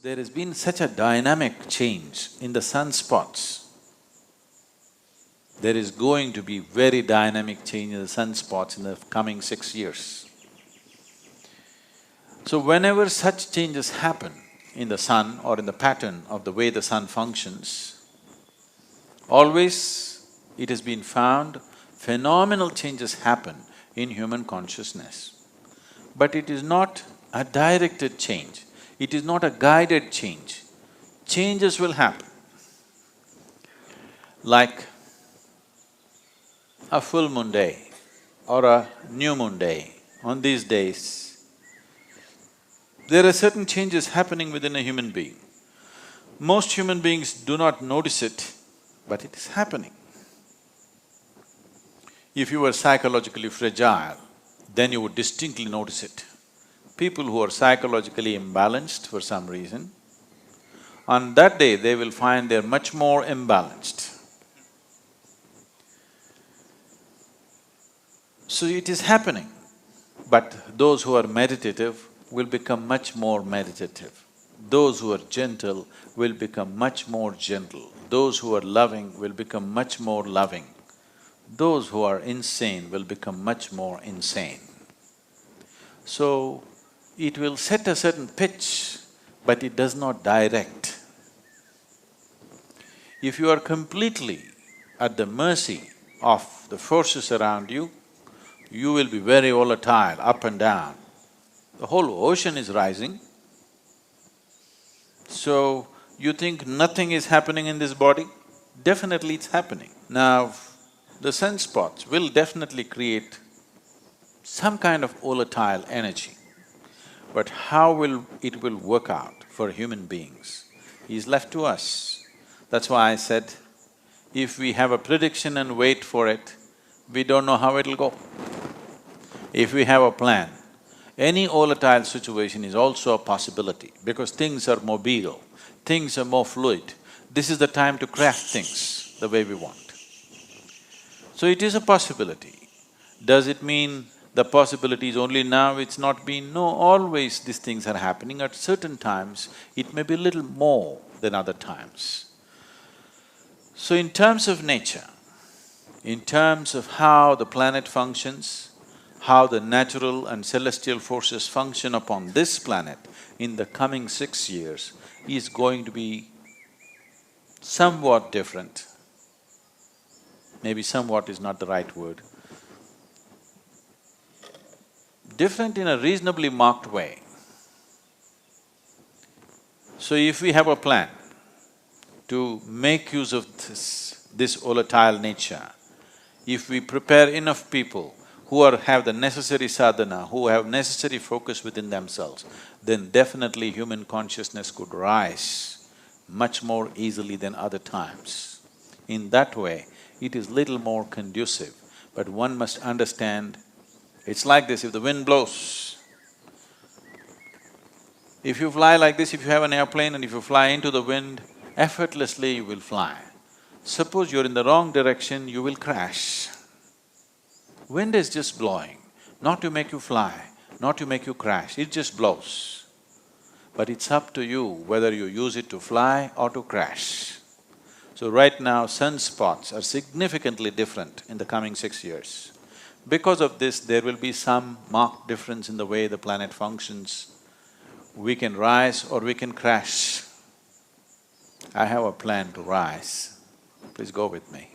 There has been such a dynamic change in the sunspots. There is going to be very dynamic change in the sunspots in the coming 6 years. So whenever such changes happen in the sun or in the pattern of the way the sun functions, always it has been found phenomenal changes happen in human consciousness. But it is not a directed change, it is not a guided change. Changes will happen. Like a full moon day or a new moon day, on these days, there are certain changes happening within a human being. Most human beings do not notice it, but it is happening. If you were psychologically fragile, then you would distinctly notice it. People who are psychologically imbalanced for some reason, on that day they will find they're much more imbalanced. So it is happening, but those who are meditative will become much more meditative. Those who are gentle will become much more gentle. Those who are loving will become much more loving. Those who are insane will become much more insane. So, it will set a certain pitch, but it does not direct. If you are completely at the mercy of the forces around you, you will be very volatile, up and down. The whole ocean is rising. So, you think nothing is happening in this body? Definitely it's happening. Now, the sunspots will definitely create some kind of volatile energy. But how it will work out for human beings is left to us. That's why I said, if we have a prediction and wait for it, we don't know how it'll go. If we have a plan, any volatile situation is also a possibility because things are mobile, things are more fluid. This is the time to craft things the way we want. So it is a possibility. Does it mean the possibility is only now, it's not been? No, always these things are happening. At certain times, it may be a little more than other times. So in terms of nature, in terms of how the planet functions, how the natural and celestial forces function upon this planet in the coming 6 years is going to be somewhat different. Maybe somewhat is not the right word. Different in a reasonably marked way. So if we have a plan to make use of this volatile nature, if we prepare enough people who have the necessary sadhana, who have necessary focus within themselves, then definitely human consciousness could rise much more easily than other times. In that way, it is little more conducive, but one must understand, it's like this, if the wind blows, if you fly like this, if you have an airplane and if you fly into the wind, effortlessly you will fly. Suppose you're in the wrong direction, you will crash. Wind is just blowing, not to make you fly, not to make you crash, it just blows. But it's up to you whether you use it to fly or to crash. So right now, sunspots are significantly different in the coming 6 years. Because of this, there will be some marked difference in the way the planet functions. We can rise or we can crash. I have a plan to rise. Please go with me.